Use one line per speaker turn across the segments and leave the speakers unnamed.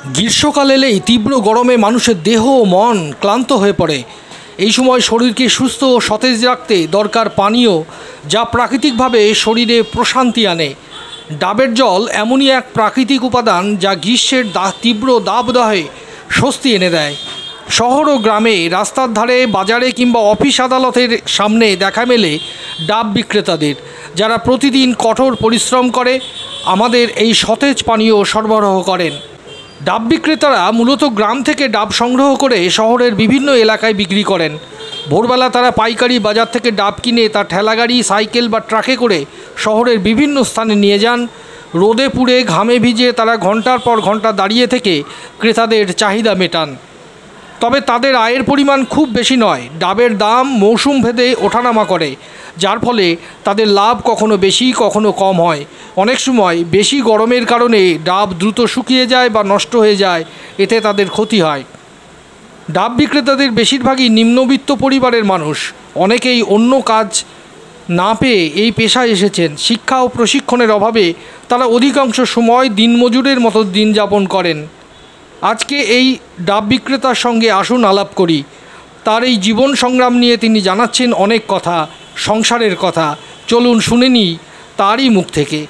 গ্রীষ্মকাল এলেই তীব্র গরমে মানুষের দেহ ও মন ক্লান্ত হয়ে পড়ে। এই সময় শরীরকে সুস্থ ও সতেজ রাখতে দরকার পানীয়, যা প্রাকৃতিকভাবে শরীরে প্রশান্তি আনে। ডাবের জল এমনই এক প্রাকৃতিক উপাদান যা গ্রীষ্মের তীব্র দাবদাহে স্বস্তি এনে দেয়। শহর ও গ্রামে, রাস্তার ধারে, বাজারে কিংবা অফিস আদালতের সামনে দেখা মেলে ডাব বিক্রেতাদের, যারা প্রতিদিন কঠোর পরিশ্রম করে আমাদের এই সতেজ পানীয় সরবরাহ করেন। ডাব বিক্রেতারা মূলত গ্রাম থেকে ডাব সংগ্রহ করে শহরের বিভিন্ন এলাকায় বিক্রি করেন। ভোরবেলা তারা পাইকারি বাজার থেকে ডাব কিনে তা ঠেলাগাড়ি, সাইকেল বা ট্রাকে করে শহরের বিভিন্ন স্থানে নিয়ে যান। রোদে পুড়ে ঘামে ভিজে তারা ঘন্টার পর ঘন্টা দাঁড়িয়ে থেকে ক্রেতাদের চাহিদা মেটান। তবে তাদের আয়ের পরিমাণ খুব বেশি নয়। ডাবের দাম মৌসুম ভেদে ওঠানামা করে, যার ফলে তাদের লাভ কখনো বেশি কখনো কম হয়। অনেক সময় বেশি গরমের কারণে ডাব দ্রুত শুকিয়ে যায় বা নষ্ট হয়ে যায়, এতে তাদের ক্ষতি হয়। ডাব বিক্রেতাদের বেশিরভাগই নিম্নবিত্ত পরিবারের মানুষ। অনেকেই অন্য কাজ না পেয়ে এই পেশায় এসেছেন। শিক্ষা ও প্রশিক্ষণের অভাবে তারা অধিকাংশ সময় দিনমজুরের মতো দিন যাপন করেন। আজকে এই ডাব বিক্রেতার সঙ্গে আসুন আলাপ করি। তার এই জীবন সংগ্রাম নিয়ে তিনি জানাচ্ছেন অনেক কথা, সংসারের কথা। চলুন শুনে নিই তারই মুখ থেকে।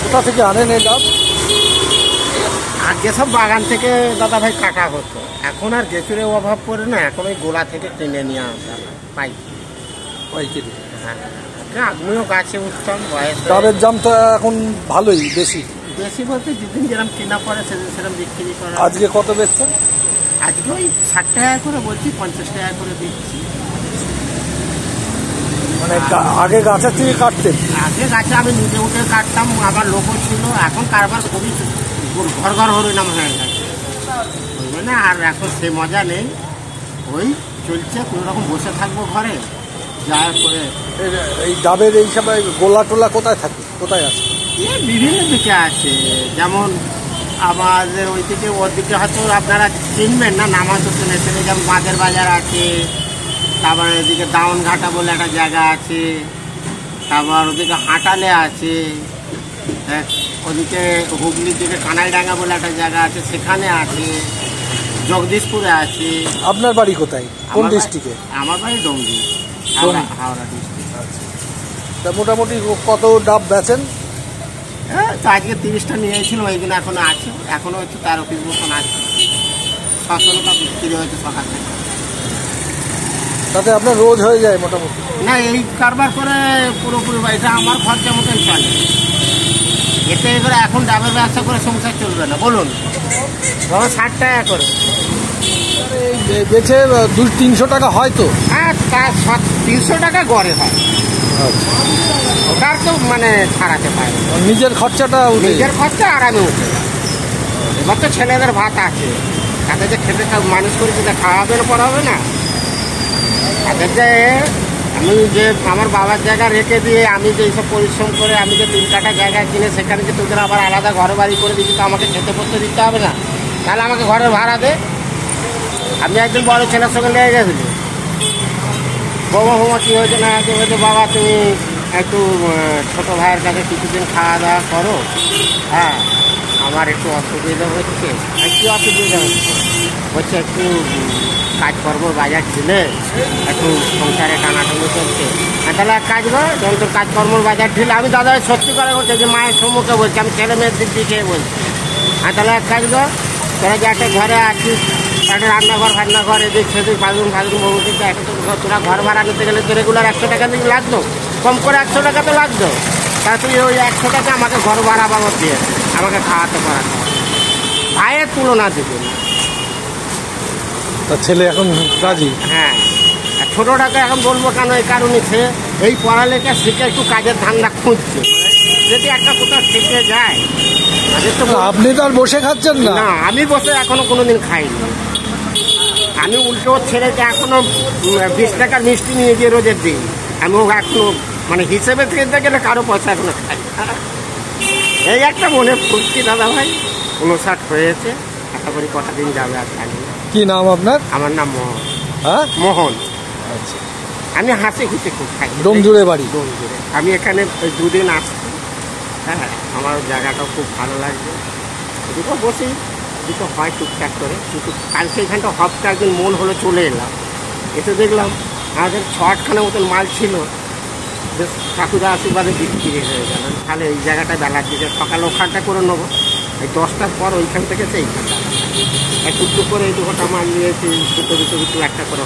কোথা থেকে আনেন এই ডাব?
আগে সব বাগান থেকে দাদা ভাই কাটা হতো, এখন আর গেছুরের অভাব পড়ে না, এখন ওই গোলা থেকে কিনে নিয়ে আসা
পাইকারি।
হ্যাঁ, আমিও গাছে উঠতাম বয়স।
ডাবের দাম তো এখন ভালোই, বেশি
বলতে যেদিন যেরকম কেনা পড়ে সেদিন সেরকম বিক্রি করে।
আজকে কত বেচছেন?
আজকে ওই 60 টাকা করে বলছি, 50 টাকা করে দিচ্ছি।
মানে আগে গাছের থেকে কাটতেন?
আগে গাছে আমি নিজে উঠে কাটতাম, আবার লোকও ছিল। এখন কারবার খুবই ঘর ঘর হরিনাম হয়ে গেছে, বুঝবে না। আর এখন সে মজা নেই, ওই চলছে, কোনো রকম বসে থাকবো ঘরে যাওয়ার পরে।
এই ডাবের এই সময় গোলা টোলা কোথায় থাকে, কোথায় আছে?
বিভিন্ন দিকে আছে, যেমন আমাদের ওই দিকে, ওর দিকে হয়তো আপনারা চিনবেন না, নাম হয়তো শুনেছেন। যেমন বাঁধের বাজার আছে, তারপরে ওইদিকে দাউনঘাটা বলে একটা জায়গা আছে, তারপর ওদিকে হাঁটালে আছে, ওদিকে হুগলির দিকে কানাইডাঙ্গা বলে একটা জায়গা আছে, সেখানে আছে, জগদীশপুরে আছে।
আপনার বাড়ি কোথায়, কোন ডিস্ট্রিক্টে?
আমার বাড়ি ডোমজি, হাওড়া ডিস্ট্রিক্ট।
আচ্ছা, তা মোটামুটি কত ডাব বেচেন?
হ্যাঁ, তো আজকে 30টা নিয়ে এসেছিলাম, ওইগুলো এখনো আছে, এখনো হচ্ছে 13 পিস মতন আছে। 16টা বিক্রি হয়েছে সকাল থেকে।
তাতে আপনার রোজ হয়ে যায় মোটামুটি?
না, এই কারবার করে পুরোপুরি এটা আমার খরচা মতন চলে। এতে এবারে এখন ডাবের ব্যবসা করে সংসার চলবে না, বলুন। ধরো 60 টাকা করে
বেচে 200-300 টাকা হয় তো?
হ্যাঁ, তা 300 টাকা গড়ে হয়।
আচ্ছা,
ওটার তো মানে ছাড়াতে পারে।
নিজের খরচাটা,
নিজের খরচা আরামে উঠে যায়। এবার তো ছেলেদের ভাত আছে, তাদের যে খেতে মানুষ করে যেটা খাওয়াবে না, পড়াবে না। তাদের যে আমি যে আমার বাবার জায়গা রেখে দিয়ে আমি যে এইসব পরিশ্রম করে আমি যে 3 কাঠা জায়গা কিনে সেখানে যে তোদের আবার আলাদা ঘর বাড়ি করে দিচ্ছি, তো আমাকে খেতে পড়তে দিতে হবে না? তাহলে আমাকে ঘরের ভাড়া দে। আমি একজন বড় ছেলের সঙ্গে লেগে গেছিলি, বৌমা কী হয়েছে না হয়েছে, বাবা তুমি একটু ছোটো ভাইয়ের কাছে কিছুদিন খাওয়া দাওয়া করো। হ্যাঁ, আমার একটু অসুবিধা হচ্ছে। কী অসুবিধা হচ্ছে? একটু কাজকর্ম বাজার ঢিলে, একটু সংসারে টানাটানি চলছে। তাহলে এক কাজ কর, যখন তোর কাজকর্মর বাজার ঢিলে, আমি দাদা সত্যি করে বলছি, যে মায়ের সম্মুখে বলছি, আমি ছেলে মেয়ের দিক দিয়ে বলছি। তাহলে এক কাজ কর, তোরা যে একটা ঘরে আছিস, একটা রান্নাঘর ফান্নাঘর এদিক সেদিক বাথরুম বসে, একটা তোরা ঘর ভাড়া নিতে গেলে তো রেগুলার 100 টাকা দিন লাগতো, কম করে 100 টাকা তো লাগতো। তা তুই ওই 100 টাকা আমাকে ঘর ভাড়া বাবদ দিয়ে আমাকে খাওয়াতে পারা, ভাইয়ের তুলনা দিবে না।
তার ছেলে এখন রাজি?
হ্যাঁ, ছোটোটাকে এখন বলবো কেন, এই কারণে সে এই পড়ালেখা শিখে একটু কাজের ধান্দা খুঁজছে। যদি একটা কোথাও শিখে যায়,
আপনি তো আর বসে খাচ্ছেন না?
না, আমি বসে এখনো কোনোদিন খাইনি। আমি উল্টো ছেলেকে এখনো 20 টাকার মিষ্টি নিয়ে গিয়ে রোজের দিন। আমি এখনো মানে হিসেবে কিনতে গেলে কারো পয়সা এখনো খাই। এই একটা মনে ফুটছি দাদা ভাই, 59 হয়েছে, আশা করি কটা দিন যাবে আর জানি না।
কি নাম আপনার?
আমার নাম মোহন।
হ্যাঁ,
মোহন।
আচ্ছা।
আমি হাসি খুশি খুব থাকি।
ডোমজুড়ে বাড়ি।
ডোমজুড়ে। আমি এখানে দুদিন আসছি। হ্যাঁ, আমার জায়গাটাও খুব ভালো লাগছে। এদিকেও বসি, এদিকে হয় টুকটাক করে, কিন্তু কালকে এখানটা হপ্তাহ একদিন মন হলো চলে এলাম। এসে দেখলাম আমাদের 6-8খানা মতন মাল ছিল, বেশ ঠাকুরের আশীর্বাদে বিক্রি হয়ে গেল। তাহলে এই জায়গাটা বেলার দিকে সকালে ওখানটা করে নেবো, এই 10টার পর ওইখান থেকে এইখানটা একটু একটু করে এই দুটা মাল নিয়েছি, দুটো একটা করে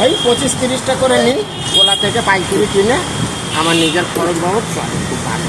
ওই 25-30টা করে নিই গোলা থেকে পাইকারি কিনে আমার নিজের খরচ বাবদ চলে, খুব ভালো।